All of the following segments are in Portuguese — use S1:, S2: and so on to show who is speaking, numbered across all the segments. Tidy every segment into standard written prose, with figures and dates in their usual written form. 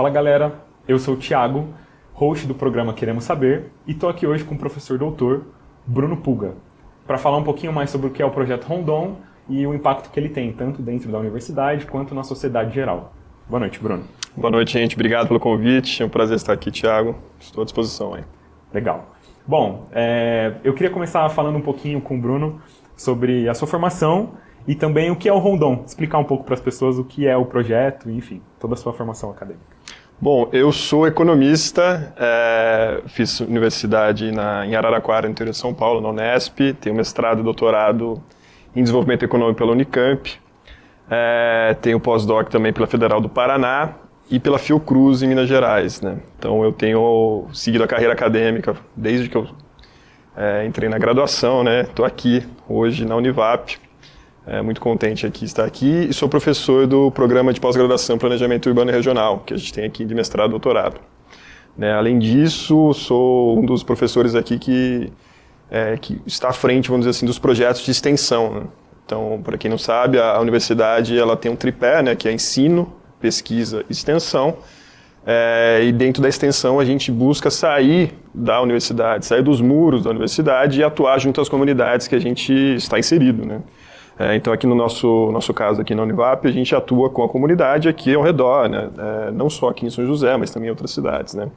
S1: Fala galera, eu sou o Thiago, host do programa Queremos Saber, e estou aqui hoje com o professor doutor Bruno Puga, para falar um pouquinho mais sobre o que é o Projeto Rondon e o impacto que ele tem, tanto dentro da universidade quanto na sociedade geral. Boa noite, Bruno.
S2: Boa noite, gente. Obrigado pelo convite. É um prazer estar aqui, Thiago. Estou à disposição aí.
S1: Legal. Bom, eu queria começar falando um pouquinho com o Bruno sobre a sua formação e também o que é o Rondon. Explicar um pouco para as pessoas o que é o projeto, enfim, toda a sua formação acadêmica.
S2: Bom, eu sou economista, fiz universidade em Araraquara, no interior de São Paulo, na Unesp, tenho mestrado e doutorado em desenvolvimento econômico pela Unicamp, tenho pós-doc também pela Federal do Paraná e pela Fiocruz em Minas Gerais, né? Então eu tenho seguido a carreira acadêmica desde que eu entrei na graduação, né? Estou aqui hoje na Univap, muito contente aqui estar aqui, e sou professor do programa de pós-graduação em Planejamento Urbano e Regional, que a gente tem aqui de mestrado e doutorado. Né? Além disso, sou um dos professores aqui que está à frente, vamos dizer assim, dos projetos de extensão. Né? Então, para quem não sabe, a universidade ela tem um tripé, né, que é ensino, pesquisa e extensão. E dentro da extensão a gente busca sair da universidade, sair dos muros da universidade e atuar junto às comunidades que a gente está inserido, né? Então aqui no nosso caso aqui na Univap, a gente atua com a comunidade aqui ao redor, né? Não só aqui em São José, mas também em outras cidades, né?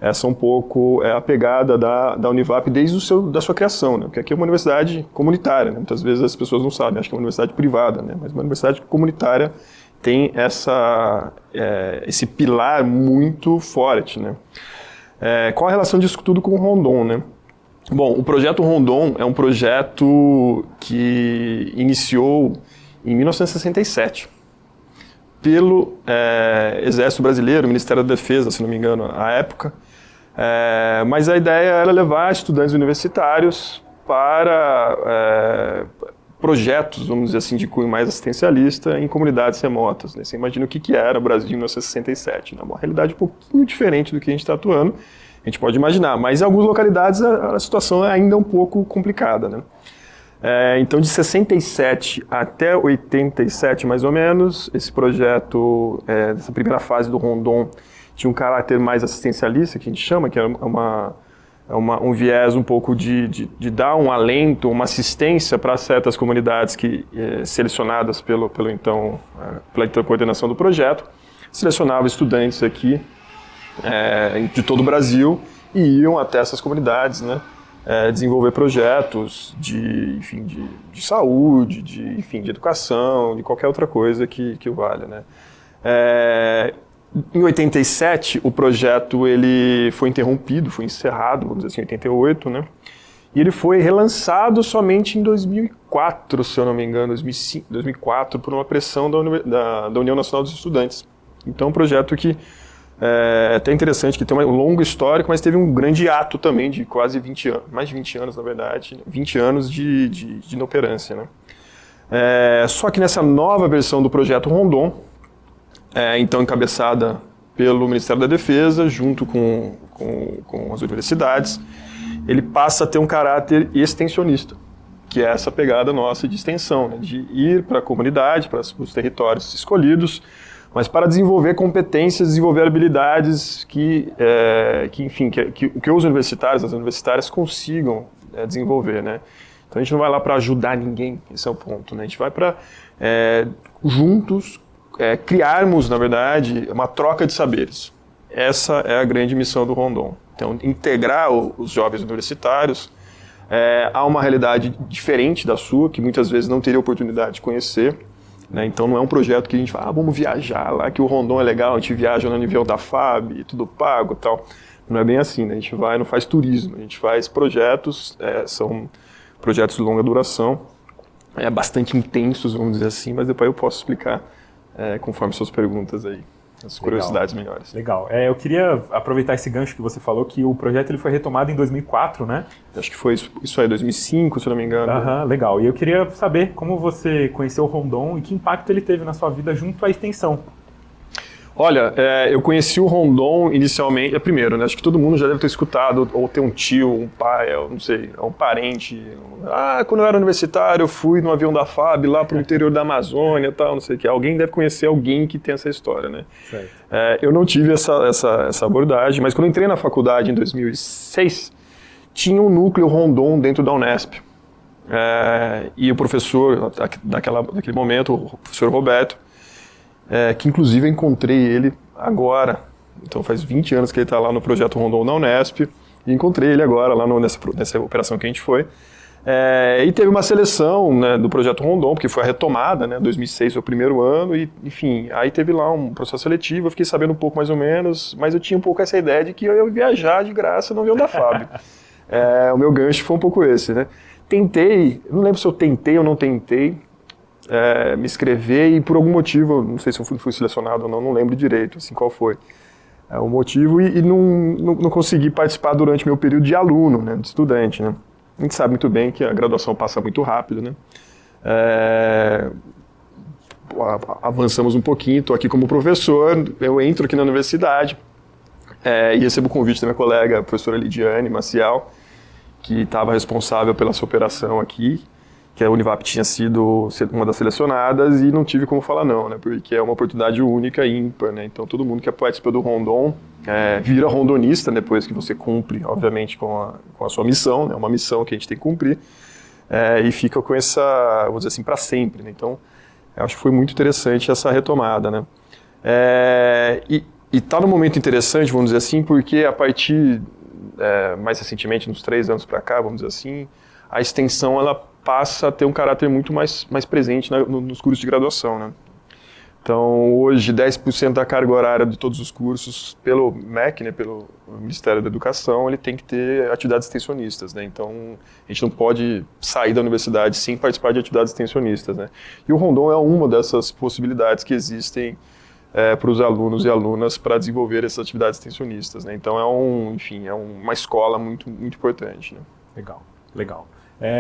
S2: Essa um pouco é a pegada da Univap desde da sua criação, né? Porque aqui é uma universidade comunitária, né? Muitas vezes as pessoas não sabem, acham que é uma universidade privada, né? Mas uma universidade comunitária tem esse pilar muito forte, né? Qual a relação disso tudo com o Rondon, né? Bom, o projeto Rondon é um projeto que iniciou em 1967 pelo Exército Brasileiro, Ministério da Defesa, se não me engano, à época. Mas a ideia era levar estudantes universitários para projetos, vamos dizer assim, de cunho mais assistencialista em comunidades remotas. Né? Você imagina o que era o Brasil em 1967, né? Uma realidade um pouquinho diferente do que a gente está atuando. A gente pode imaginar, mas em algumas localidades a situação é ainda um pouco complicada, né? Então, de 67 até 87, mais ou menos, esse projeto, essa primeira fase do Rondon, tinha um caráter mais assistencialista, que a gente chama, que é um viés um pouco de dar um alento, uma assistência para certas comunidades selecionadas pela então coordenação do projeto, selecionava estudantes aqui, de todo o Brasil, e iam até essas comunidades, né, desenvolver projetos de saúde, de educação, de qualquer outra coisa que o valha, né. Em 87, o projeto ele foi interrompido, foi encerrado, vamos dizer assim, em 88, né, e ele foi relançado somente em 2004, se eu não me engano, 2004, por uma pressão da União Nacional dos Estudantes. Então, um projeto que é até interessante, que tem um longo histórico, mas teve um grande ato também de quase 20 anos, mais de 20 anos na verdade, 20 anos de inoperância, né? Só que nessa nova versão do projeto Rondon, então encabeçada pelo Ministério da Defesa, junto com as universidades, ele passa a ter um caráter extensionista, que é essa pegada nossa de extensão, né? De ir para a comunidade, para os territórios escolhidos, mas para desenvolver competências, desenvolver habilidades que os universitários, as universitárias consigam desenvolver, né? Então a gente não vai lá para ajudar ninguém, esse é o ponto, né? A gente vai para, juntos, criarmos, na verdade, uma troca de saberes. Essa é a grande missão do Rondon. Então, integrar os jovens universitários a uma realidade diferente da sua, que muitas vezes não teria oportunidade de conhecer. Né? Então não é um projeto que a gente fala, vamos viajar lá, que o Rondon é legal, a gente viaja no nível da FAB, tudo pago e tal. Não é bem assim, né? A gente vai, não faz turismo, a gente faz projetos, são projetos de longa duração, bastante intensos, vamos dizer assim, mas depois eu posso explicar conforme suas perguntas aí, as curiosidades melhores.
S1: Legal. Eu queria aproveitar esse gancho que você falou, que o projeto ele foi retomado em 2004, né?
S2: Acho que foi isso aí, 2005, se eu não me engano.
S1: Legal. E eu queria saber como você conheceu o Rondon e que impacto ele teve na sua vida junto à extensão.
S2: Olha, eu conheci o Rondon inicialmente, primeiro, né, acho que todo mundo já deve ter escutado, ou ter um tio, um pai, não sei, um parente. Quando eu era universitário, eu fui no avião da FAB lá pro interior da Amazônia e tal, não sei o que. Alguém deve conhecer alguém que tem essa história, né?
S1: Certo.
S2: Eu não tive essa abordagem, mas quando eu entrei na faculdade em 2006, tinha um núcleo Rondon dentro da Unesp. E o professor, naquele momento, o professor Roberto, que inclusive eu encontrei ele agora, então faz 20 anos que ele está lá no projeto Rondon da Unesp, e encontrei ele agora lá nessa operação que a gente foi. E teve uma seleção, né, do projeto Rondon, porque foi a retomada, né, 2006 foi o primeiro ano, e enfim, aí teve lá um processo seletivo, eu fiquei sabendo um pouco mais ou menos, mas eu tinha um pouco essa ideia de que eu ia viajar de graça no avião da FAB. O meu gancho foi um pouco esse, né. Tentei, não lembro se eu tentei ou não tentei, me inscrever e por algum motivo, não sei se eu fui selecionado ou não lembro direito assim, qual foi o motivo e não consegui participar durante meu período de aluno, né, de estudante, né. A gente sabe muito bem que a graduação passa muito rápido, né. Avançamos um pouquinho, estou aqui como professor, eu entro aqui na universidade e recebo o convite da minha colega, a professora Lidiane Maciel, que estava responsável pela essa operação aqui, que a Univap tinha sido uma das selecionadas e não tive como falar não, né, porque é uma oportunidade única e ímpar, né, então todo mundo que participa do Rondon vira rondonista depois que você cumpre, obviamente, com a sua missão, né, uma missão que a gente tem que cumprir, e fica com essa, vamos dizer assim, para sempre, né, então eu acho que foi muito interessante essa retomada, né, e está num momento interessante, vamos dizer assim, porque a partir, mais recentemente, nos 3 anos para cá, vamos dizer assim, a extensão ela passa a ter um caráter muito mais presente nos cursos de graduação, né? Então, hoje, 10% da carga horária de todos os cursos, pelo MEC, né, pelo Ministério da Educação, ele tem que ter atividades extensionistas, né? Então, a gente não pode sair da universidade sem participar de atividades extensionistas, né? E o Rondon é uma dessas possibilidades que existem para os alunos e alunas para desenvolver essas atividades extensionistas, né? Então, enfim, é uma escola muito, muito importante, né?
S1: Legal.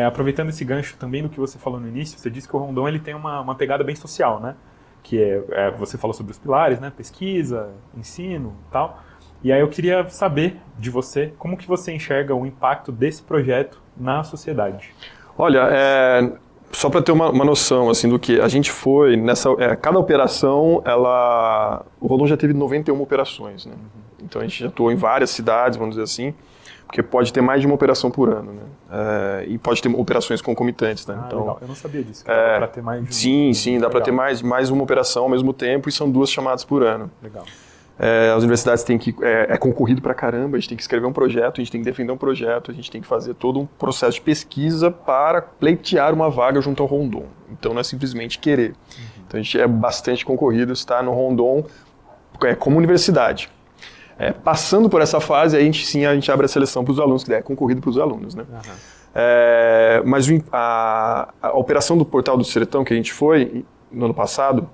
S1: Aproveitando esse gancho também do que você falou no início, você disse que o Rondon ele tem uma pegada bem social, né? Que você falou sobre os pilares, né? Pesquisa, ensino e tal. E aí eu queria saber de você, como que você enxerga o impacto desse projeto na sociedade?
S2: Olha, só para ter uma noção assim, do que a gente foi, cada operação, o Rondon já teve 91 operações, né? Então a gente já atuou em várias cidades, vamos dizer assim, porque pode ter mais de uma operação por ano, né? E pode ter operações concomitantes, né? Então,
S1: legal. Eu não sabia disso, que dá para ter mais de uma.
S2: Sim, dá para ter mais uma operação ao mesmo tempo e são 2 chamadas por ano.
S1: Legal.
S2: As universidades têm que... É concorrido pra caramba, a gente tem que escrever um projeto, a gente tem que defender um projeto, a gente tem que fazer todo um processo de pesquisa para pleitear uma vaga junto ao Rondon. Então não é simplesmente querer. Então a gente é bastante concorrido estar no Rondon como universidade. Passando por essa fase, a gente abre a seleção para os alunos, que é concorrido para os alunos, né? Mas a operação do Portal do Sertão que a gente foi no ano passado,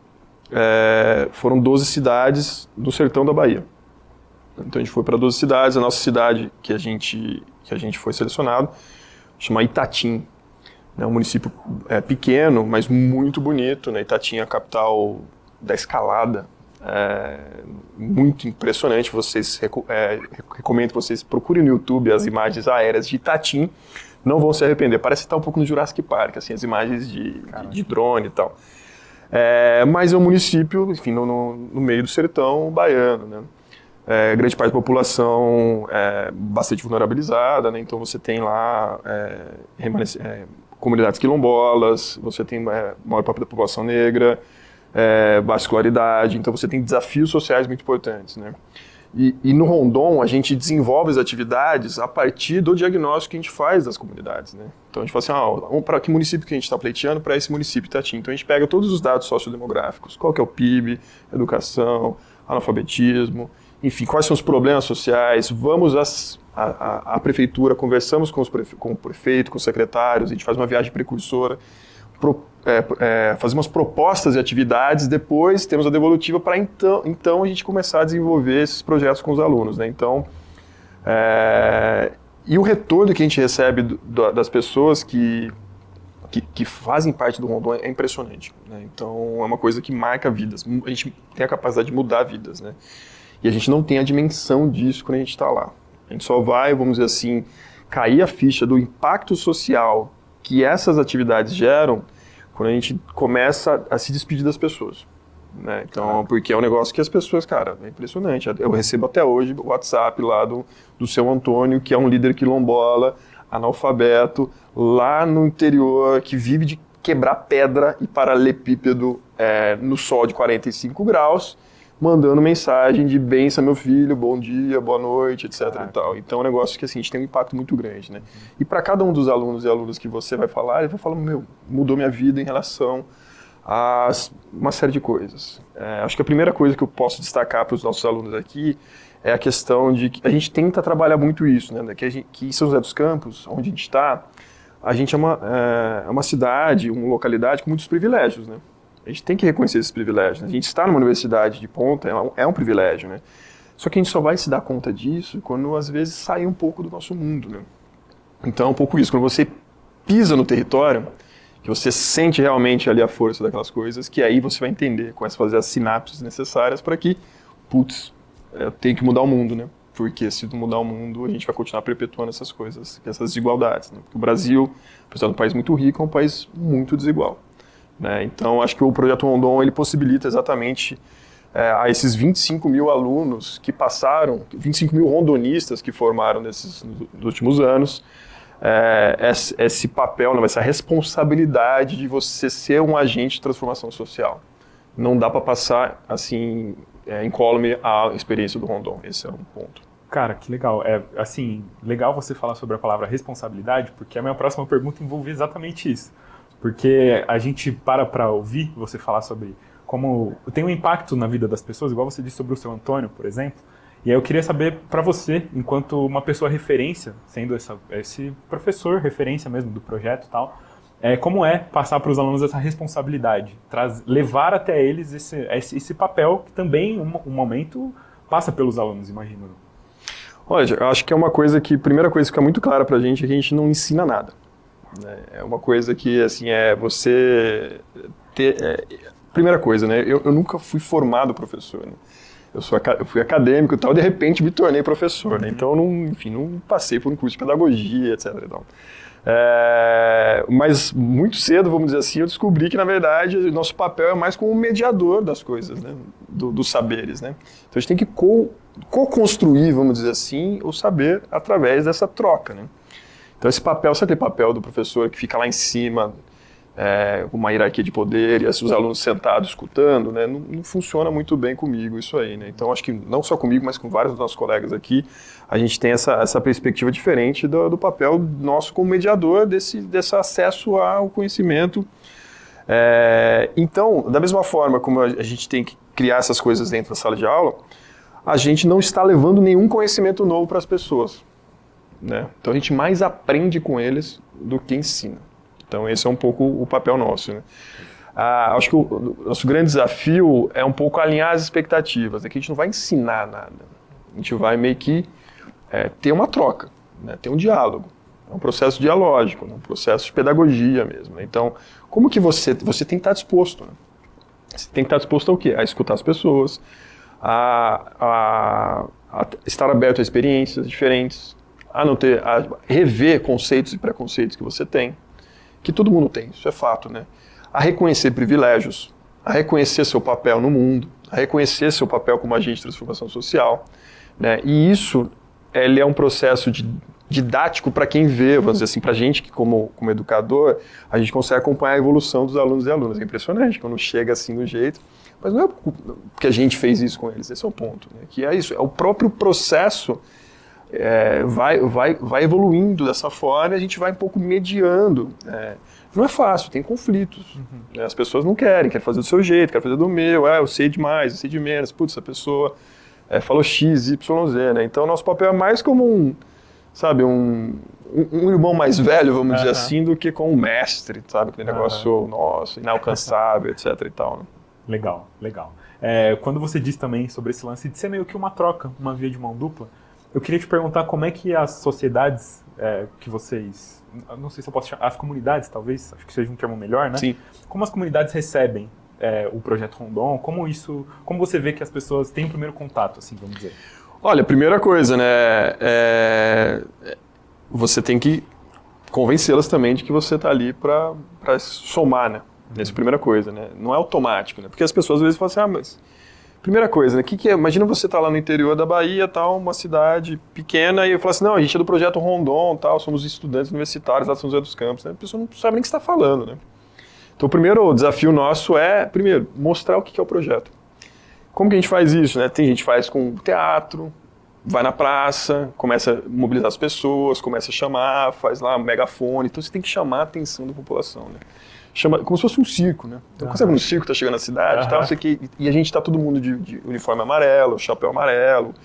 S2: foram 12 cidades do sertão da Bahia. Então a gente foi para 12 cidades, a nossa cidade que a gente foi selecionado chama Itatim, né? Um município pequeno, mas muito bonito, né? Itatim é a capital da escalada. Muito impressionante, recomendo que vocês procurem no YouTube as imagens aéreas de Itatim, não vão se arrepender, parece estar um pouco no Jurassic Park, assim, as imagens de drone e tal, mas é um município, enfim, no meio do sertão baiano, né? Grande parte da população bastante vulnerabilizada, né? Então você tem lá comunidades quilombolas, você tem maior parte da população negra, baixa escolaridade, então você tem desafios sociais muito importantes, né? E no Rondon a gente desenvolve as atividades a partir do diagnóstico que a gente faz das comunidades, né? Então a gente fala assim, para que município que a gente está pleiteando? Para esse município Itatim. Então a gente pega todos os dados sociodemográficos, qual que é o PIB, educação, analfabetismo, enfim, quais são os problemas sociais, vamos à prefeitura, conversamos com o prefeito, com os secretários, a gente faz uma viagem precursora, fazer umas propostas de atividades, depois temos a devolutiva para então a gente começar a desenvolver esses projetos com os alunos, né? Então, e o retorno que a gente recebe das pessoas que que fazem parte do Rondon é impressionante, né? Então é uma coisa que marca vidas. A gente tem a capacidade de mudar vidas, né? E a gente não tem a dimensão disso quando a gente está lá. A gente só vai, vamos dizer assim, cair a ficha do impacto social que essas atividades geram quando a gente começa a se despedir das pessoas, né? Então, porque é um negócio que as pessoas, cara, é impressionante. Eu recebo até hoje o WhatsApp lá do seu Antônio, que é um líder quilombola, analfabeto, lá no interior, que vive de quebrar pedra e paralelepípedo no sol de 45 graus, mandando mensagem de benção, meu filho, bom dia, boa noite, etc. E tal. Então é um negócio que assim, a gente tem um impacto muito grande, né? E para cada um dos alunos e alunas que você vai falar, ele vai falar, meu, mudou minha vida em relação a uma série de coisas. Acho que a primeira coisa que eu posso destacar para os nossos alunos aqui é a questão de que a gente tenta trabalhar muito isso, né? Que em São José dos Campos, onde a gente está, a gente é uma cidade, uma localidade com muitos privilégios, né? A gente tem que reconhecer esses privilégios, né? A gente está numa universidade de ponta, é um privilégio, né? Só que a gente só vai se dar conta disso quando, às vezes, sair um pouco do nosso mundo, né? Então, é um pouco isso. Quando você pisa no território, que você sente realmente ali a força daquelas coisas, que aí você vai entender, começa a fazer as sinapses necessárias para que, putz, eu tenho que mudar o mundo, né? Porque se não mudar o mundo, a gente vai continuar perpetuando essas coisas, essas desigualdades, né? Porque o Brasil, apesar de um país muito rico, é um país muito desigual, né? Então, acho que o Projeto Rondon, ele possibilita exatamente a esses 25 mil alunos que passaram, 25 mil rondonistas que formaram nos últimos anos, esse papel, essa responsabilidade de você ser um agente de transformação social. Não dá para passar assim incólume a experiência do Rondon. Esse é um ponto.
S1: Cara, que legal. Legal você falar sobre a palavra responsabilidade, porque a minha próxima pergunta envolve exatamente isso. Porque a gente para ouvir você falar sobre como tem um impacto na vida das pessoas, igual você disse sobre o seu Antônio, por exemplo. E aí eu queria saber para você, enquanto uma pessoa referência, sendo esse professor referência mesmo do projeto e tal, como é passar para os alunos essa responsabilidade, levar até eles esse papel que também, um momento, passa pelos alunos, imagino.
S2: Olha, eu acho que é uma coisa que, primeira coisa que fica muito clara para a gente é que a gente não ensina nada, né? É uma coisa que, assim, você ter... primeira coisa, né? Eu nunca fui formado professor, né? Eu fui acadêmico e tal, de repente me tornei professor, né? Então, não passei por um curso de pedagogia, etc. Então, mas muito cedo, vamos dizer assim, eu descobri que, na verdade, o nosso papel é mais como um mediador das coisas, né? Dos saberes, né? Então, a gente tem que co-construir, vamos dizer assim, o saber através dessa troca, né? Então, esse papel, sabe aquele papel do professor que fica lá em cima, com uma hierarquia de poder e os alunos sentados escutando, né? Não funciona muito bem comigo isso aí, né? Então, acho que não só comigo, mas com vários dos nossos colegas aqui, a gente tem essa perspectiva diferente do papel nosso como mediador desse acesso ao conhecimento. Então, da mesma forma como a gente tem que criar essas coisas dentro da sala de aula, a gente não está levando nenhum conhecimento novo para as pessoas, né? Então, a gente mais aprende com eles do que ensina. Então, esse é um pouco o papel nosso, né? Acho que o nosso grande desafio é um pouco alinhar as expectativas, né? Que a gente não vai ensinar nada. A gente vai meio que ter uma troca, né? Ter um diálogo. É um processo dialógico, né? Um processo de pedagogia mesmo, né? Então, como que você tem que estar disposto, né? Você tem que estar disposto ao quê? A escutar as pessoas, a estar aberto a experiências diferentes, a rever conceitos e preconceitos que você tem, que todo mundo tem, isso é fato, né? A reconhecer privilégios, a reconhecer seu papel no mundo, a reconhecer seu papel como agente de transformação social, né? E isso, ele é um processo didático para quem vê, vamos dizer assim, para a gente que como educador, a gente consegue acompanhar a evolução dos alunos e alunas. É impressionante quando chega assim do jeito, mas não é porque a gente fez isso com eles, esse é o ponto, né? Que é isso, é o próprio processo vai evoluindo dessa forma e a gente vai um pouco mediando. Não é fácil, tem conflitos. Né? As pessoas não querem fazer do seu jeito, querem fazer do meu, eu sei demais, eu sei de menos, putz, essa pessoa falou X, Y, Z, né? Então, nosso papel é mais como um irmão mais velho, vamos dizer assim, do que com um mestre, sabe? Aquele negócio nosso, inalcançável, etc. e tal. Né?
S1: Legal, legal. Quando você diz também sobre esse lance de ser meio que uma troca, uma via de mão dupla, eu queria te perguntar como é que as sociedades que vocês não sei se eu posso chamar, as comunidades talvez, acho que seja um termo melhor, né?
S2: Sim.
S1: Como as comunidades recebem o projeto Rondon? Como você vê que as pessoas têm o primeiro contato, assim, vamos dizer?
S2: Olha, primeira coisa, né, você tem que convencê-las também de que você está ali para somar, né? Essa é a primeira coisa, né? Não é automático, né? Porque as pessoas às vezes falam assim, mas... Primeira coisa, né? Que é? Imagina você estar lá no interior da Bahia, tal, uma cidade pequena, e eu falo assim, não, a gente é do projeto Rondon, tal, somos estudantes universitários lá de São José dos Campos, né? A pessoa não sabe nem o que você está falando, né? Então, o primeiro desafio nosso é, primeiro, mostrar o que é o projeto. Como que a gente faz isso, né? Tem gente que faz com teatro, vai na praça, começa a mobilizar as pessoas, começa a chamar, faz lá um megafone, então você tem que chamar a atenção da população, né? Chama, como se fosse um circo, né? Então, quando você vai no circo, tá chegando na cidade e tal, e a gente tá todo mundo de uniforme amarelo, chapéu amarelo,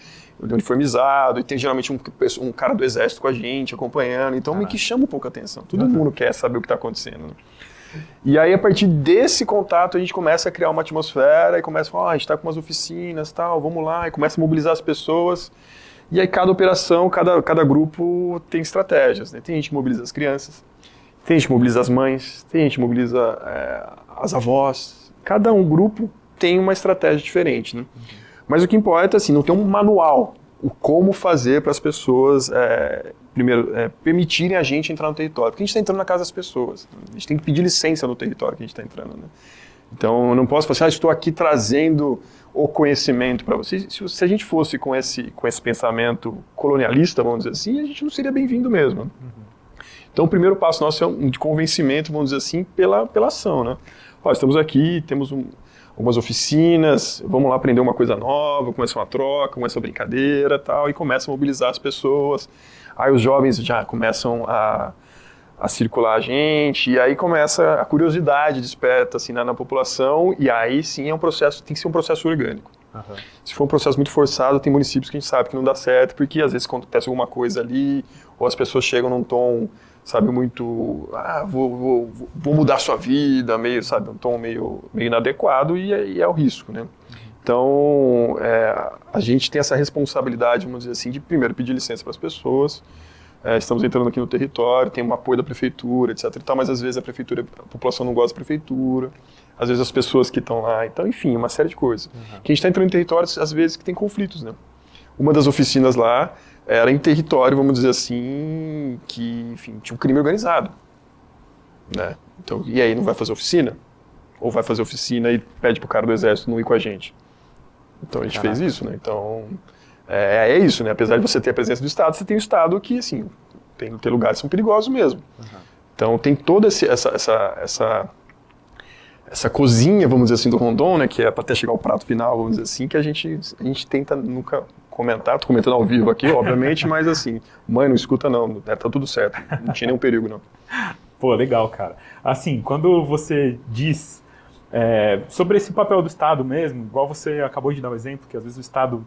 S2: uniformizado, e tem geralmente um cara do exército com a gente, acompanhando, então meio que chama um pouco a atenção. Todo mundo quer saber o que tá acontecendo, né? E aí, a partir desse contato, a gente começa a criar uma atmosfera e começa a falar, a gente tá com umas oficinas e tal, vamos lá, e começa a mobilizar as pessoas. E aí, cada operação, cada grupo tem estratégias, né? Tem gente que mobiliza as crianças, tem gente que mobiliza as mães, tem gente que mobiliza as avós. Cada grupo tem uma estratégia diferente, né? Mas o que importa, assim, não tem um manual, o como fazer para as pessoas, primeiro, permitirem a gente entrar no território. Porque a gente está entrando na casa das pessoas. A gente tem que pedir licença no território que a gente está entrando, né? Então, eu não posso falar assim, estou aqui trazendo o conhecimento para vocês. Se a gente fosse com esse pensamento colonialista, vamos dizer assim, a gente não seria bem-vindo mesmo. Então, o primeiro passo nosso é um de convencimento, vamos dizer assim, pela ação, né? Ó, estamos aqui, temos algumas oficinas, vamos lá aprender uma coisa nova, começa uma troca, começa uma brincadeira tal, e começa a mobilizar as pessoas. Aí os jovens já começam a circular a gente, e aí começa a curiosidade desperta assim, na população, e aí sim é um processo, tem que ser um processo orgânico. Se for um processo muito forçado, tem municípios que a gente sabe que não dá certo, porque às vezes acontece alguma coisa ali, ou as pessoas chegam num tom, sabe, muito, vou mudar a sua vida, meio, sabe, um tom meio inadequado, e é o risco, né? Então, a gente tem essa responsabilidade, vamos dizer assim, de primeiro pedir licença para as pessoas. Estamos entrando aqui no território, tem um apoio da prefeitura, etc. e tal, mas às vezes a população não gosta da prefeitura, às vezes as pessoas que estão lá, então, enfim, uma série de coisas. Que a gente está entrando em territórios, às vezes, que tem conflitos, né? Uma das oficinas lá era em território, vamos dizer assim, que, enfim, tinha um crime organizado, né? Então, e aí, não vai fazer oficina? Ou vai fazer oficina e pede pro cara do exército não ir com a gente? Então, a gente fez isso, né? Então, é isso, né? Apesar de você ter a presença do Estado, você tem o Estado que, assim, tem lugares que são perigosos mesmo. Então, tem toda essa cozinha, vamos dizer assim, do Rondon, né? Que é para até chegar ao prato final, vamos dizer assim, que a gente tenta nunca comentar. Tô comentando ao vivo aqui, obviamente, mas assim, mãe, não escuta não, tá tudo certo, não tinha nenhum perigo não.
S1: Pô, legal, cara. Assim, quando você diz sobre esse papel do Estado mesmo, igual você acabou de dar o exemplo, que às vezes o Estado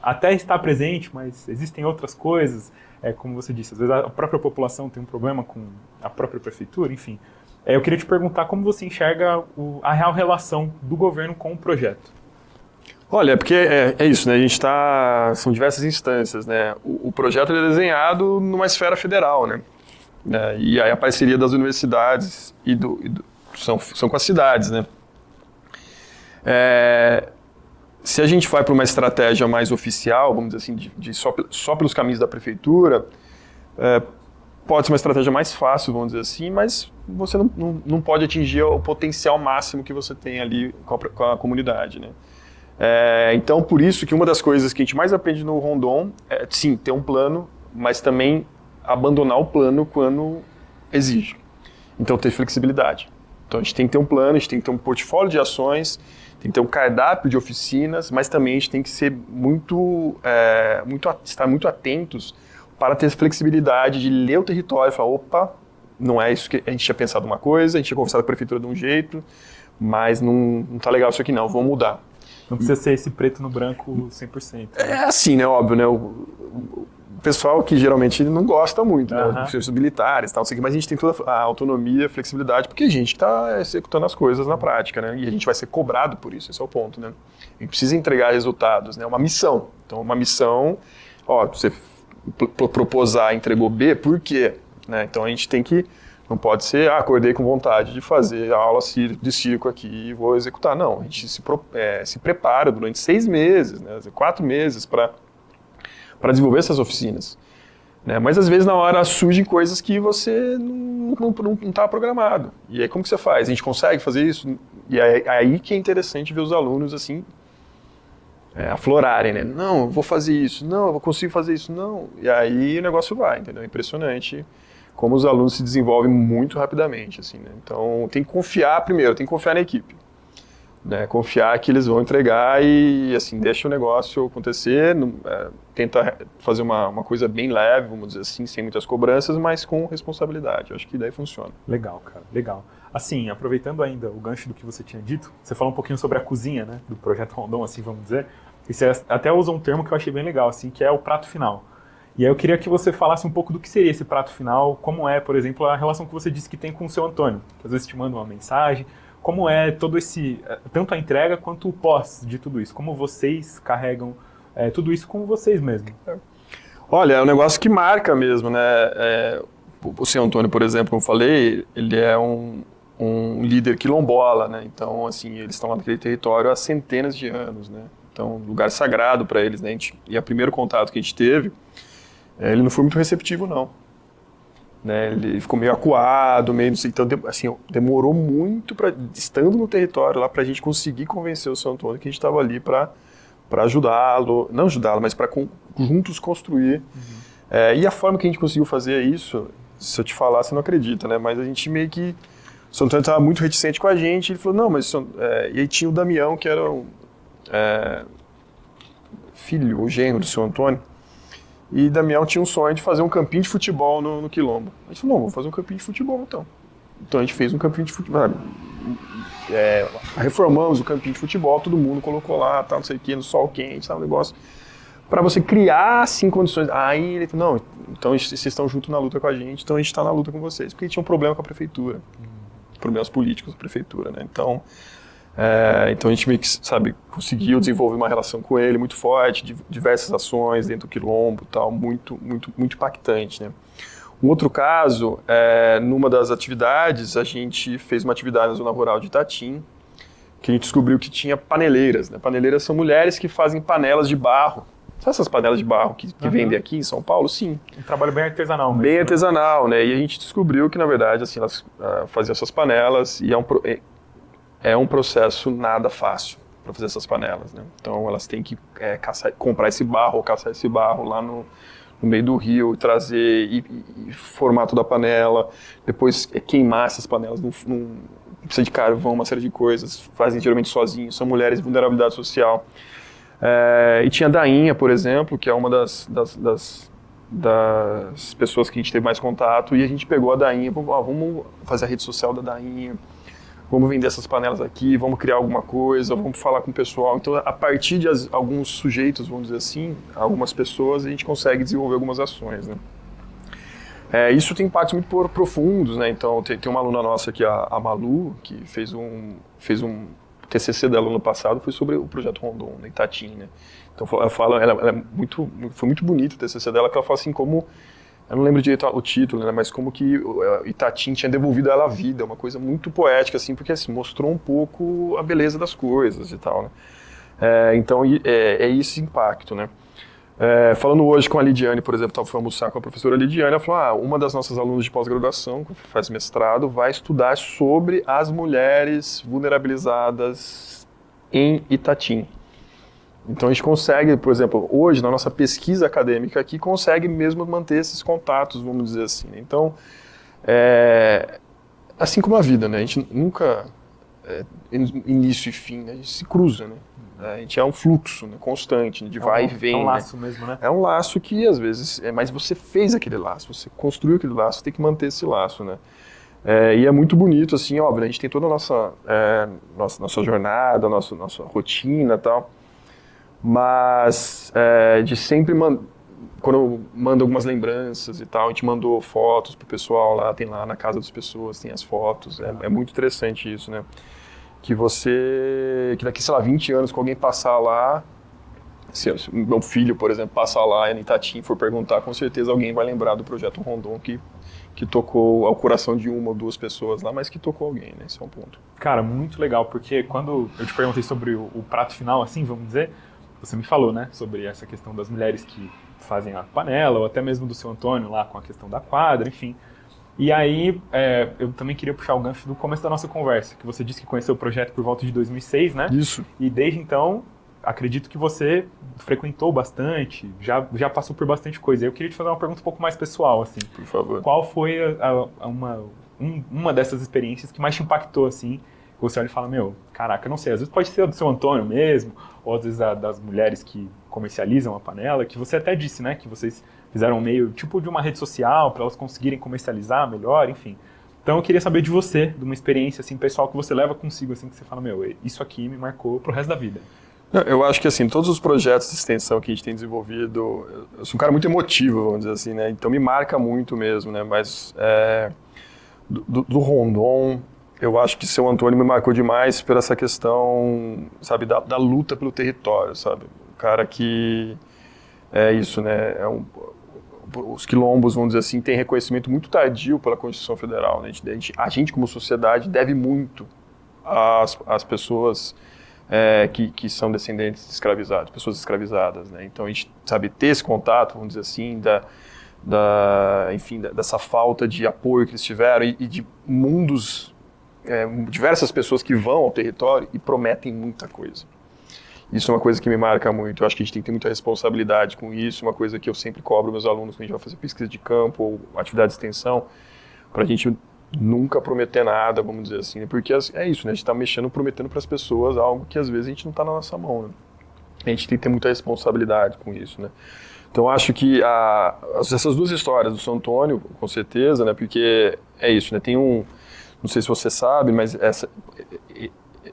S1: até está presente, mas existem outras coisas, como você disse, às vezes a própria população tem um problema com a própria prefeitura, enfim. Eu queria te perguntar como você enxerga a real relação do governo com o projeto.
S2: Olha, porque é isso, né? A gente são diversas instâncias, né? O projeto é desenhado numa esfera federal, né? E aí a parceria das universidades são com as cidades, né? Se a gente vai para uma estratégia mais oficial, vamos dizer assim, só pelos caminhos da prefeitura, pode ser uma estratégia mais fácil, vamos dizer assim, mas você não pode atingir o potencial máximo que você tem ali com a comunidade, né? Então, por isso que uma das coisas que a gente mais aprende no Rondon é, sim, ter um plano, mas também abandonar o plano quando exige. Então, ter flexibilidade. Então, a gente tem que ter um plano, a gente tem que ter um portfólio de ações, tem que ter um cardápio de oficinas, mas também a gente tem que ser estar muito atentos para ter flexibilidade de ler o território e falar, opa, não é isso que a gente tinha pensado uma coisa, a gente tinha conversado com a prefeitura de um jeito, mas não está legal isso aqui não, vamos mudar.
S1: Não precisa ser esse preto no branco 100%. Né?
S2: É assim, né, óbvio, né, o pessoal que geralmente não gosta muito, né, os militares e tal, mas a gente tem toda a autonomia, a flexibilidade, porque a gente está executando as coisas na prática, né, e a gente vai ser cobrado por isso, esse é o ponto, né. A gente precisa entregar resultados, né, uma missão. Então, uma missão, você propôs A, entregou B, por quê? né? Então a gente não pode ser, acordei com vontade de fazer a aula de circo aqui e vou executar. Não, a gente se prepara durante 6 meses, né, 4 meses para desenvolver essas oficinas. Né? Mas às vezes na hora surgem coisas que você não está programado. E aí como que você faz? A gente consegue fazer isso? E aí que é interessante ver os alunos assim, aflorarem, né? Não, eu vou fazer isso. Não, eu consigo fazer isso. Não. E aí o negócio vai, entendeu? É impressionante como os alunos se desenvolvem muito rapidamente, assim, né? Então, tem que confiar primeiro, tem que confiar na equipe, né? Confiar que eles vão entregar e, assim, deixa o negócio acontecer, tenta fazer uma coisa bem leve, vamos dizer assim, sem muitas cobranças, mas com responsabilidade. Eu acho que daí funciona.
S1: Legal, cara, legal. Assim, aproveitando ainda o gancho do que você tinha dito, você falou um pouquinho sobre a cozinha, né, do Projeto Rondon, assim, vamos dizer, e você até usa um termo que eu achei bem legal, assim, que é o prato final. E aí eu queria que você falasse um pouco do que seria esse prato final, como é, por exemplo, a relação que você disse que tem com o seu Antônio, que às vezes te manda uma mensagem, como é todo esse, tanto a entrega quanto o pós de tudo isso, como vocês carregam tudo isso com vocês mesmos.
S2: Olha, é um negócio que marca mesmo, né? O seu Antônio, por exemplo, como eu falei, ele é um líder quilombola, né? Então, assim, eles estão lá naquele território há centenas de anos, né? Então, lugar sagrado para eles, né? E o primeiro contato que a gente teve, ele não foi muito receptivo, não. Né? Ele ficou meio acuado, meio não sei, então assim, demorou muito, estando no território lá, para a gente conseguir convencer o seu Antônio que a gente estava ali para ajudá-lo, não ajudá-lo, mas para juntos construir. E a forma que a gente conseguiu fazer isso, se eu te falar, você não acredita, né? Mas a gente meio que... O seu Antônio estava muito reticente com a gente, ele falou, não, mas... E aí tinha o Damião, que era filho, ou genro do seu Antônio, e Damião tinha um sonho de fazer um campinho de futebol no Quilombo. A gente falou, não, vamos fazer um campinho de futebol, então. Então a gente fez um campinho de futebol. Reformamos o campinho de futebol, todo mundo colocou lá, tal, não sei o quê, no sol quente, tal, um negócio, para você criar, assim, condições. Aí ele falou, não, então vocês estão junto na luta com a gente, então a gente está na luta com vocês. Porque tinha um problema com a prefeitura, problemas políticos da prefeitura, né? Então a gente meio que, sabe, conseguiu desenvolver uma relação com ele muito forte, diversas ações dentro do Quilombo, tal, muito, muito, muito impactante, né? Um outro caso, numa das atividades, a gente fez uma atividade na zona rural de Itatim, que a gente descobriu que tinha paneleiras, né? Paneleiras são mulheres que fazem panelas de barro. Sabe essas panelas de barro que vendem aqui em São Paulo? Sim.
S1: Um trabalho bem artesanal mesmo.
S2: Bem artesanal, né? E a gente descobriu que, na verdade, assim, elas faziam essas panelas e é um processo nada fácil para fazer essas panelas, né? Então elas têm que comprar esse barro ou caçar esse barro lá no meio do rio, trazer e formar toda a panela, depois queimar essas panelas, não precisa de carvão, uma série de coisas, fazem geralmente sozinhos, são mulheres de vulnerabilidade social. E tinha a Dainha, por exemplo, que é uma das pessoas que a gente teve mais contato, e a gente pegou a Dainha, vamos fazer a rede social da Dainha, vamos vender essas panelas aqui, vamos criar alguma coisa, vamos falar com o pessoal. Então, a partir de alguns sujeitos, vamos dizer assim, algumas pessoas, a gente consegue desenvolver algumas ações, né? Isso tem impactos muito profundos, né? Então, tem uma aluna nossa aqui, a Malu, que fez um TCC dela no passado, foi sobre o Projeto Rondon, na Itatim, né? Então, foi muito bonito o TCC dela, que ela fala assim como... Eu não lembro direito o título, né, mas como que Itatim tinha devolvido a ela a vida, uma coisa muito poética, assim, porque assim, mostrou um pouco a beleza das coisas e tal, né? Então, esse impacto, né? Falando hoje com a Lidiane, por exemplo, fui almoçar com a professora Lidiane, ela falou, uma das nossas alunas de pós-graduação, que faz mestrado, vai estudar sobre as mulheres vulnerabilizadas em Itatim. Então a gente consegue, por exemplo, hoje na nossa pesquisa acadêmica aqui, consegue mesmo manter esses contatos, vamos dizer assim, né? Então, assim como a vida, né? A gente nunca, início e fim, né? A gente se cruza, né? A gente é um fluxo, né, constante, de vai e vem.
S1: É um laço, né? Mesmo, né?
S2: É um laço que às vezes, mas você fez aquele laço, você construiu aquele laço, tem que manter esse laço, né? E é muito bonito, assim, óbvio, a gente tem toda a nossa jornada, nossa rotina e tal, mas de sempre, quando eu mando algumas lembranças e tal, a gente mandou fotos pro pessoal lá, tem lá na casa das pessoas, tem as fotos, é muito interessante isso, né? Que daqui, sei lá, 20 anos, com alguém passar lá, se meu filho, por exemplo, passar lá em Itatim e for perguntar, com certeza alguém vai lembrar do Projeto Rondon que que tocou ao coração de uma ou duas pessoas lá, mas que tocou alguém, né? Esse é um ponto.
S1: Cara, muito legal, porque quando eu te perguntei sobre o prato final, assim, vamos dizer, você me falou, né, sobre essa questão das mulheres que fazem a panela, ou até mesmo do seu Antônio lá com a questão da quadra, enfim. E aí, eu também queria puxar o gancho do começo da nossa conversa, que você disse que conheceu o projeto por volta de 2006, né?
S2: Isso.
S1: E desde então, acredito que você frequentou bastante, já passou por bastante coisa. Eu queria te fazer uma pergunta um pouco mais pessoal, assim.
S2: Por favor.
S1: Qual foi uma dessas experiências que mais te impactou, assim? Você olha e fala, meu, caraca, eu não sei, às vezes pode ser a do seu Antônio mesmo, ou às vezes a das mulheres que comercializam a panela, que você até disse, né, que vocês fizeram meio tipo de uma rede social para elas conseguirem comercializar melhor, enfim. Então eu queria saber de você, de uma experiência assim pessoal que você leva consigo, assim, que você fala, meu, isso aqui me marcou pro resto da vida.
S2: Eu acho que assim, todos os projetos de extensão que a gente tem desenvolvido, eu sou um cara muito emotivo, vamos dizer assim, né? Então me marca muito mesmo, né? Mas do Rondon, eu acho que seu Antônio me marcou demais por essa questão, sabe, da luta pelo território, sabe? O cara que é isso, né? Os quilombos, vamos dizer assim, tem reconhecimento muito tardio pela Constituição Federal, né? A gente como sociedade deve muito às pessoas que são descendentes de escravizados, pessoas escravizadas, né? Então a gente sabe ter esse contato, vamos dizer assim, dessa falta de apoio que eles tiveram e de mundos, diversas pessoas que vão ao território e prometem muita coisa. Isso é uma coisa que me marca muito. Eu acho que a gente tem que ter muita responsabilidade com isso, uma coisa que eu sempre cobro meus alunos quando a gente vai fazer pesquisa de campo ou atividade de extensão, para a gente nunca prometer nada, vamos dizer assim, porque é isso, né? A gente está prometendo para as pessoas algo que às vezes a gente não está na nossa mão, né? A gente tem que ter muita responsabilidade com isso, né? Então acho que essas duas histórias do São Antônio, com certeza, né? Porque é isso, né? Tem não sei se você sabe, mas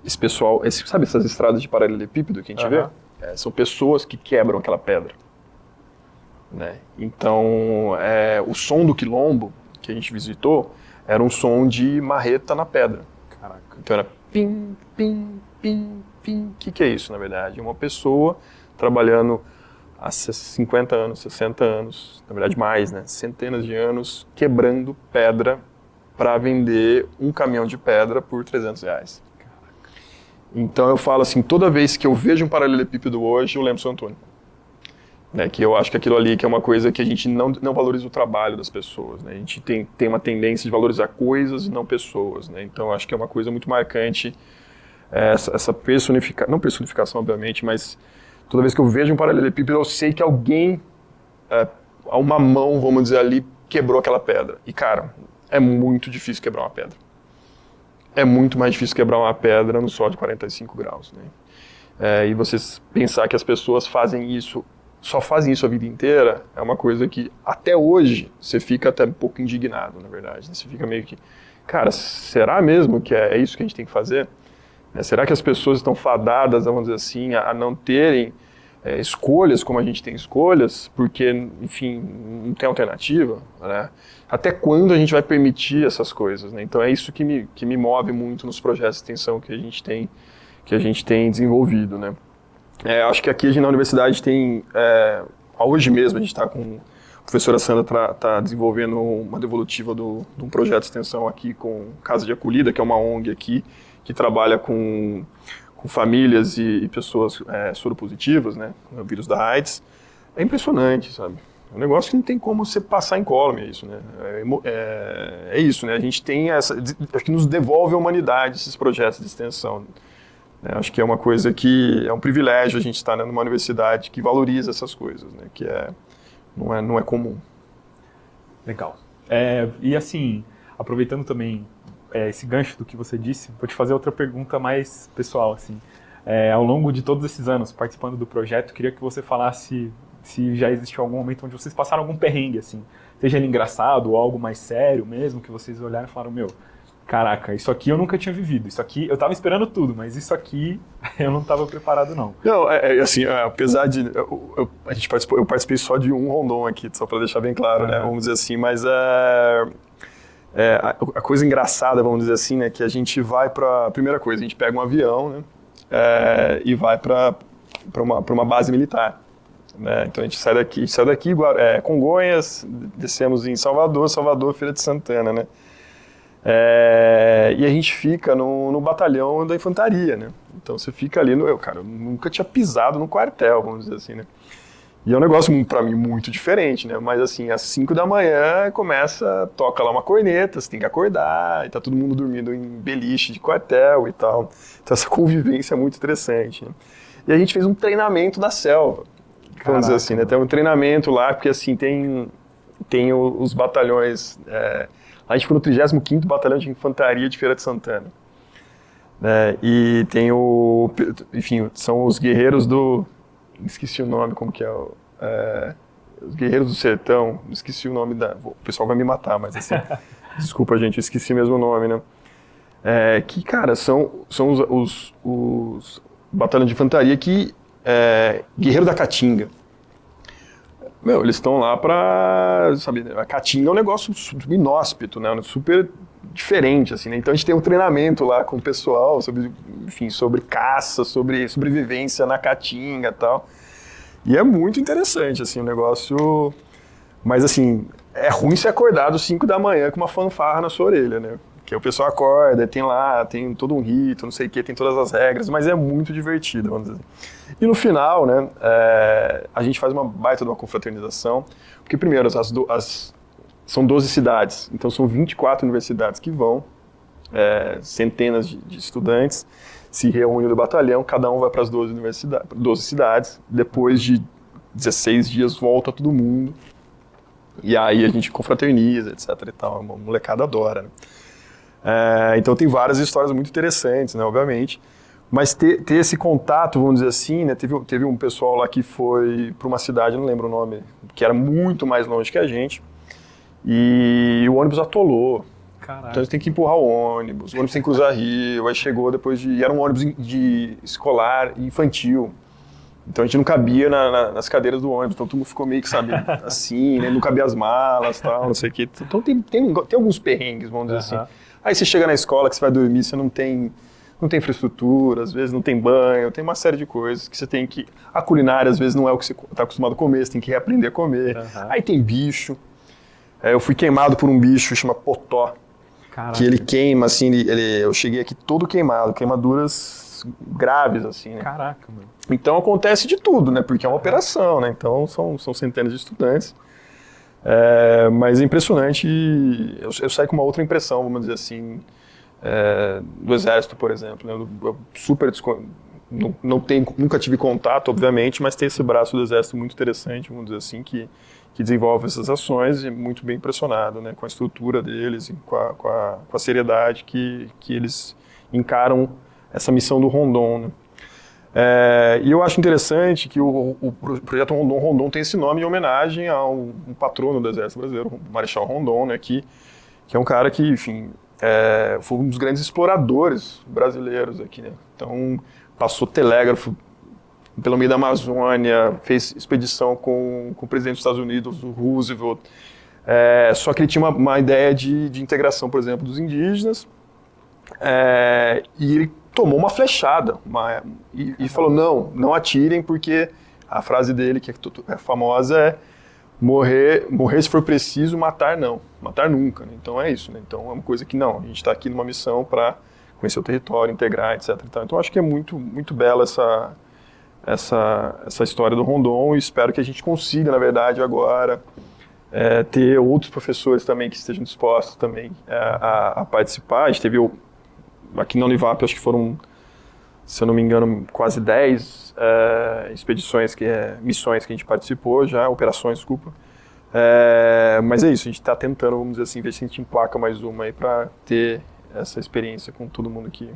S2: esse pessoal, sabe essas estradas de paralelepípedo que a gente vê? São pessoas que quebram aquela pedra, né? Então o som do quilombo que a gente visitou era um som de marreta na pedra.
S1: Caraca.
S2: Então era pim, pim, pim, pim. O que é isso, na verdade? É uma pessoa trabalhando há 50 anos, 60 anos, na verdade mais, né? Centenas de anos, quebrando pedra para vender um caminhão de pedra por R$300. Caraca. Então eu falo assim, toda vez que eu vejo um paralelepípedo hoje, eu lembro São Antônio. Né, que eu acho que aquilo ali que é uma coisa que a gente não valoriza o trabalho das pessoas, né? A gente tem uma tendência de valorizar coisas e não pessoas, né? Então acho que é uma coisa muito marcante essa personificação, não personificação obviamente, mas toda vez que eu vejo um paralelepípedo eu sei que alguém, a uma mão, vamos dizer ali, quebrou aquela pedra. E cara, é muito difícil quebrar uma pedra. É muito mais difícil quebrar uma pedra no sol de 45 graus, né? E vocês pensar que as pessoas só fazem isso a vida inteira, é uma coisa que, até hoje, você fica até um pouco indignado, na verdade. Você fica meio que, cara, será mesmo que é isso que a gente tem que fazer? Será que as pessoas estão fadadas, vamos dizer assim, a não terem escolhas como a gente tem escolhas, porque, enfim, não tem alternativa, né? Até quando a gente vai permitir essas coisas, né? Então é isso que me move muito nos projetos de extensão que a gente tem desenvolvido, né? Acho que aqui na universidade tem, hoje mesmo a gente está com, a professora Sandra está desenvolvendo uma devolutiva de um projeto de extensão aqui com Casa de Acolhida, que é uma ONG aqui, que trabalha com famílias e pessoas soropositivas, né, no vírus da AIDS. É impressionante, sabe? É um negócio que não tem como você passar incólume, isso, né? É isso, né? A gente tem acho que nos devolve a humanidade esses projetos de extensão. Acho que é uma coisa que é um privilégio a gente estar numa universidade que valoriza essas coisas, né? Que não é comum.
S1: Legal. E assim, aproveitando também esse gancho do que você disse, vou te fazer outra pergunta mais pessoal, assim. Ao longo de todos esses anos participando do projeto, queria que você falasse se já existiu algum momento onde vocês passaram algum perrengue, assim, seja ele engraçado ou algo mais sério mesmo, que vocês olharam e falaram, meu, caraca, isso aqui eu nunca tinha vivido, isso aqui, eu tava esperando tudo, mas isso aqui eu não tava preparado não.
S2: Não, assim, apesar de, eu participei só de um Rondon aqui, só para deixar bem claro, né, vamos dizer assim, mas a coisa engraçada, vamos dizer assim, né, que a gente vai para, primeira coisa, a gente pega um avião, né, e vai para uma base militar. né? Então a gente sai daqui Congonhas, descemos em Salvador, Feira de Santana, né? E a gente fica no batalhão da infantaria, né? Então você fica ali, eu nunca tinha pisado no quartel, vamos dizer assim, né? E é um negócio, pra mim, muito diferente, né? Mas assim, às 5 da manhã toca lá uma corneta, você tem que acordar, e tá todo mundo dormindo em beliche de quartel e tal. Então essa convivência é muito interessante, né? E a gente fez um treinamento da selva, vamos dizer assim, né? Tem um treinamento lá, porque assim, tem os batalhões... a gente foi no 35º Batalhão de Infantaria de Feira de Santana. E tem enfim, são os guerreiros esqueci o nome, como que é os Guerreiros do Sertão, esqueci o nome o pessoal vai me matar, mas assim, desculpa gente, eu esqueci mesmo o nome, né? Que, cara, são os batalhões de infantaria Guerreiro da Caatinga. Eles estão lá sabe, a Caatinga é um negócio inóspito, né? Super diferente, assim, né? Então a gente tem um treinamento lá com o pessoal sobre caça, sobre sobrevivência na Caatinga e tal. E é muito interessante, assim, o negócio... Mas, assim, é ruim ser acordado às 5 da manhã com uma fanfarra na sua orelha, né? Porque o pessoal acorda, tem todo um rito, não sei o quê, tem todas as regras, mas é muito divertido, vamos dizer. E no final, né, a gente faz uma baita de uma confraternização, porque, primeiro, são 12 cidades, então são 24 universidades que vão, centenas de estudantes, se reúnem no batalhão, cada um vai para as 12 cidades, depois de 16 dias volta todo mundo, e aí a gente confraterniza, etc. e tal, uma molecada adora, né? Então tem várias histórias muito interessantes, né, obviamente, mas ter esse contato, vamos dizer assim, né, teve um pessoal lá que foi para uma cidade, não lembro o nome, que era muito mais longe que a gente, e o ônibus atolou.
S1: Caraca.
S2: Então a gente tem que empurrar o ônibus tem que cruzar rio, aí chegou depois e era um ônibus de escolar e infantil. Então a gente não cabia nas cadeiras do ônibus, então todo mundo ficou meio que, sabe, assim, né, não cabia as malas, tal, não sei o quê. Então tem alguns perrengues, vamos dizer assim. Aí você chega na escola, que você vai dormir, você não tem infraestrutura, às vezes não tem banho, tem uma série de coisas que você tem que... A culinária, às vezes, não é o que você está acostumado a comer, você tem que reaprender a comer. Aí tem bicho. Eu fui queimado por um bicho que chama potó. Caraca. Que ele queima, assim, eu cheguei aqui todo queimado, queimaduras graves, assim, né? Caraca, mano. Então acontece de tudo, né? Porque é uma operação, né? Então são centenas de estudantes. Mas é impressionante, eu saí com uma outra impressão, vamos dizer assim, do Exército, por exemplo, né? Eu nunca tive contato, obviamente, mas tem esse braço do Exército muito interessante, vamos dizer assim, que desenvolve essas ações e muito bem impressionado, né, com a estrutura deles e com a seriedade que eles encaram essa missão do Rondon, né? E eu acho interessante que o projeto Rondon tem esse nome em homenagem a um patrono do Exército Brasileiro, o Marechal Rondon, né, que é um cara que, enfim, foi um dos grandes exploradores brasileiros aqui, né? Então, passou telégrafo pelo meio da Amazônia, fez expedição com o presidente dos Estados Unidos, o Roosevelt. Só que ele tinha uma ideia de integração, por exemplo, dos indígenas, e ele tomou uma flechada e falou, não atirem, porque a frase dele, que é famosa, é morrer se for preciso, matar nunca, né? Então é isso, né? Então é uma coisa que a gente está aqui numa missão para conhecer o território, integrar, etc. Então acho que é muito, muito bela essa história do Rondon, e espero que a gente consiga, na verdade, agora ter outros professores também que estejam dispostos também a participar. A gente teve aqui na Univap, acho que foram, se eu não me engano, quase 10 missões que a gente participou já, operações, desculpa. Mas é isso, a gente está tentando, vamos dizer assim, ver se a gente emplaca mais uma aí para ter essa experiência com todo mundo que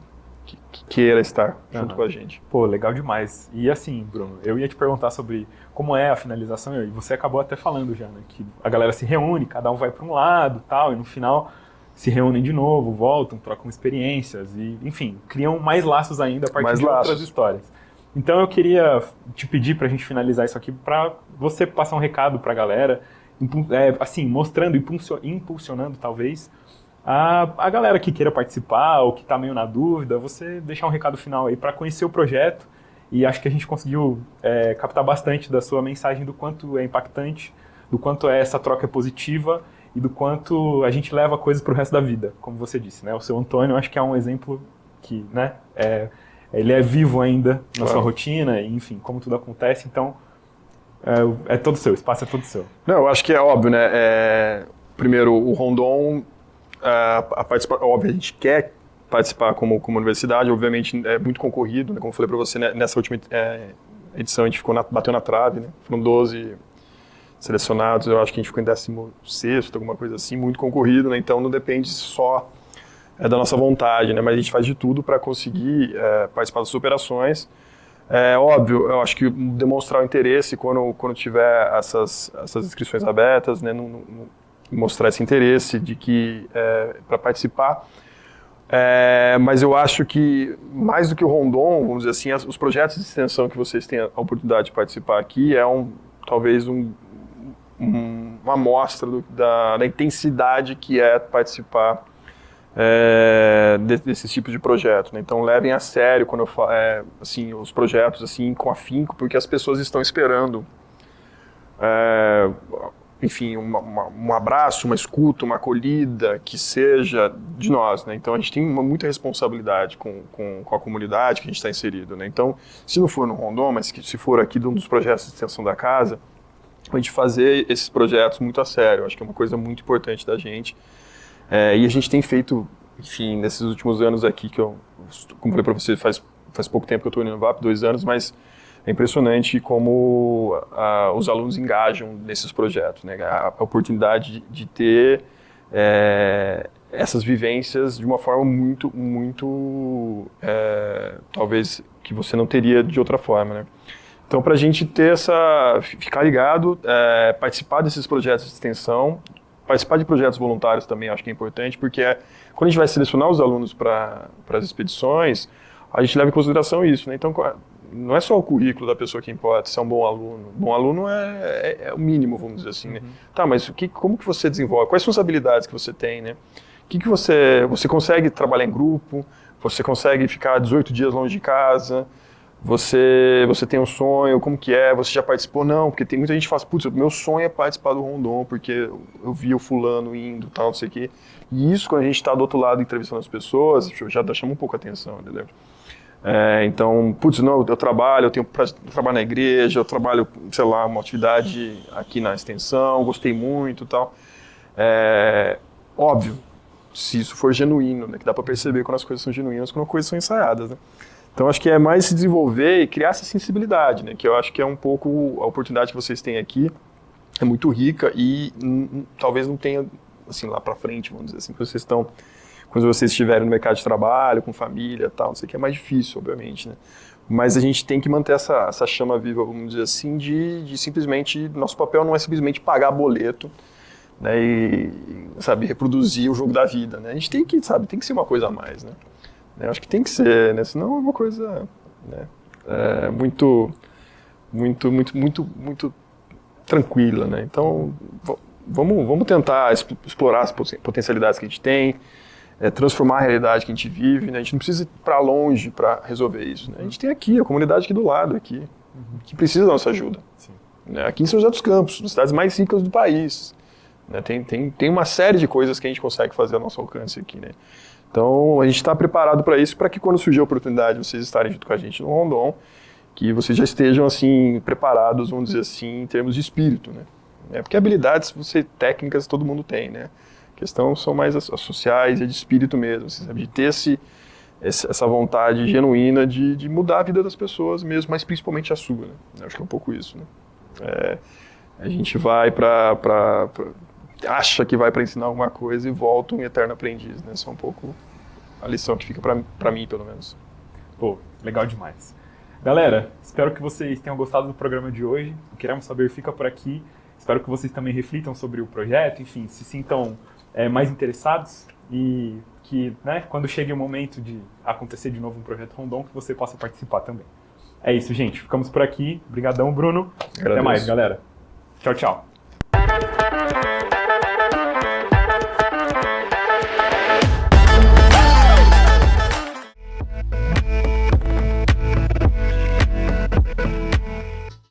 S2: queira estar junto com a gente.
S1: Pô, legal demais. E assim, Bruno, eu ia te perguntar sobre como é a finalização, e você acabou até falando já, né, que a galera se reúne, cada um vai para um lado, tal, e no final se reúnem de novo, voltam, trocam experiências e, enfim, criam mais laços ainda a partir de outras histórias. Então eu queria te pedir para a gente finalizar isso aqui, para você passar um recado para a galera, assim, mostrando, impulsionando talvez a galera que queira participar ou que está meio na dúvida, você deixar um recado final aí para conhecer o projeto e acho que a gente conseguiu captar bastante da sua mensagem do quanto é impactante, do quanto essa troca é positiva e do quanto a gente leva coisas para o resto da vida, como você disse, né? O seu Antônio, acho que é um exemplo que, né, ele é vivo ainda na sua rotina, e, enfim, como tudo acontece, então é todo seu, o espaço é todo seu.
S2: Não, eu acho que é óbvio, né? Primeiro, o Rondon, óbvio, a gente quer participar como universidade, obviamente é muito concorrido, né? Como eu falei para você, né? Nessa última edição a gente bateu na trave, né? Foram 12 selecionados, eu acho que a gente ficou em 16º, alguma coisa assim, muito concorrido, né? Então não depende só da nossa vontade, né? Mas a gente faz de tudo para conseguir participar das operações. Óbvio, eu acho que demonstrar o interesse quando tiver essas inscrições abertas, né? Mostrar esse interesse de que para participar. Mas eu acho que, mais do que o Rondon, vamos dizer assim, os projetos de extensão que vocês têm a oportunidade de participar aqui talvez uma amostra da intensidade que é participar desses tipos de projetos, né? Então levem a sério quando eu falo, assim, os projetos assim, com afinco, porque as pessoas estão esperando enfim, um abraço, uma escuta, uma acolhida que seja de nós, né? Então a gente tem muita responsabilidade com a comunidade que a gente está inserido, né? Então, se não for no Rondon, mas se for aqui de um dos projetos de extensão da casa, a gente fazer esses projetos muito a sério, acho que é uma coisa muito importante da gente. E a gente tem feito, enfim, nesses últimos anos aqui, que eu, como falei para você, faz pouco tempo que eu estou indo no VAP, 2 anos, mas é impressionante como os alunos engajam nesses projetos, né? A oportunidade de ter essas vivências de uma forma muito, talvez, que você não teria de outra forma, né? Então, para a gente ficar ligado, participar desses projetos de extensão, participar de projetos voluntários também acho que é importante, porque quando a gente vai selecionar os alunos para as expedições, a gente leva em consideração isso, né? Então, não é só o currículo da pessoa que importa, se é um bom aluno. Bom aluno é o mínimo, vamos dizer assim, né? Tá, mas como que você desenvolve? Quais são as habilidades que você tem, né? Que você consegue trabalhar em grupo? Você consegue ficar 18 dias longe de casa? Você tem um sonho, como que é? Você já participou? Não, porque tem muita gente que fala, putz, meu sonho é participar do Rondon, porque eu vi o fulano indo, tal, não sei o quê. E isso, quando a gente está do outro lado entrevistando as pessoas, já chama um pouco a atenção, entendeu? Então, putz, não, eu trabalho na igreja, eu trabalho, sei lá, uma atividade aqui na extensão, gostei muito e tal. Óbvio, se isso for genuíno, né, que dá para perceber quando as coisas são genuínas, quando as coisas são ensaiadas, né? Então, acho que é mais se desenvolver e criar essa sensibilidade, né? Que eu acho que é um pouco a oportunidade que vocês têm aqui, é muito rica e talvez não tenha, assim, lá para frente, vamos dizer assim, quando vocês estiverem no mercado de trabalho, com família e tal, não sei o que, é mais difícil, obviamente, né? Mas a gente tem que manter essa chama viva, vamos dizer assim, de simplesmente, nosso papel não é simplesmente pagar boleto, né, e, sabe, reproduzir o jogo da vida, né? A gente tem que ser uma coisa a mais, né? Eu acho que tem que ser, né? Senão é uma coisa, né, muito tranquila, né? Então, vamos tentar explorar as potencialidades que a gente tem, transformar a realidade que a gente vive, né? A gente não precisa ir para longe para resolver isso, né? A gente tem aqui, a comunidade aqui do lado, aqui, que precisa da nossa ajuda. Sim. Né? Aqui em São José dos Campos, nas cidades mais ricas do país, né? Tem uma série de coisas que a gente consegue fazer ao nosso alcance aqui, né? Então, a gente está preparado para isso, para que quando surgir a oportunidade de vocês estarem junto com a gente no Rondon, que vocês já estejam, assim, preparados, vamos dizer assim, em termos de espírito, né? Porque habilidades, técnicas, todo mundo tem, né? A questão são mais as sociais e de espírito mesmo, assim, sabe? De ter essa vontade genuína de mudar a vida das pessoas mesmo, mas principalmente a sua, né? Eu acho que é um pouco isso, né? A gente vai acha que vai para ensinar alguma coisa e volta um eterno aprendiz, né? Isso é um pouco a lição que fica para mim, pelo menos.
S1: Pô, legal demais. Galera, espero que vocês tenham gostado do programa de hoje. O Queremos Saber fica por aqui. Espero que vocês também reflitam sobre o projeto, enfim, se sintam mais interessados e que, né, quando chegue o momento de acontecer de novo um projeto Rondon, que você possa participar também. É isso, gente. Ficamos por aqui. Obrigadão, Bruno.
S2: Agradeço.
S1: Até mais, galera. Tchau, tchau.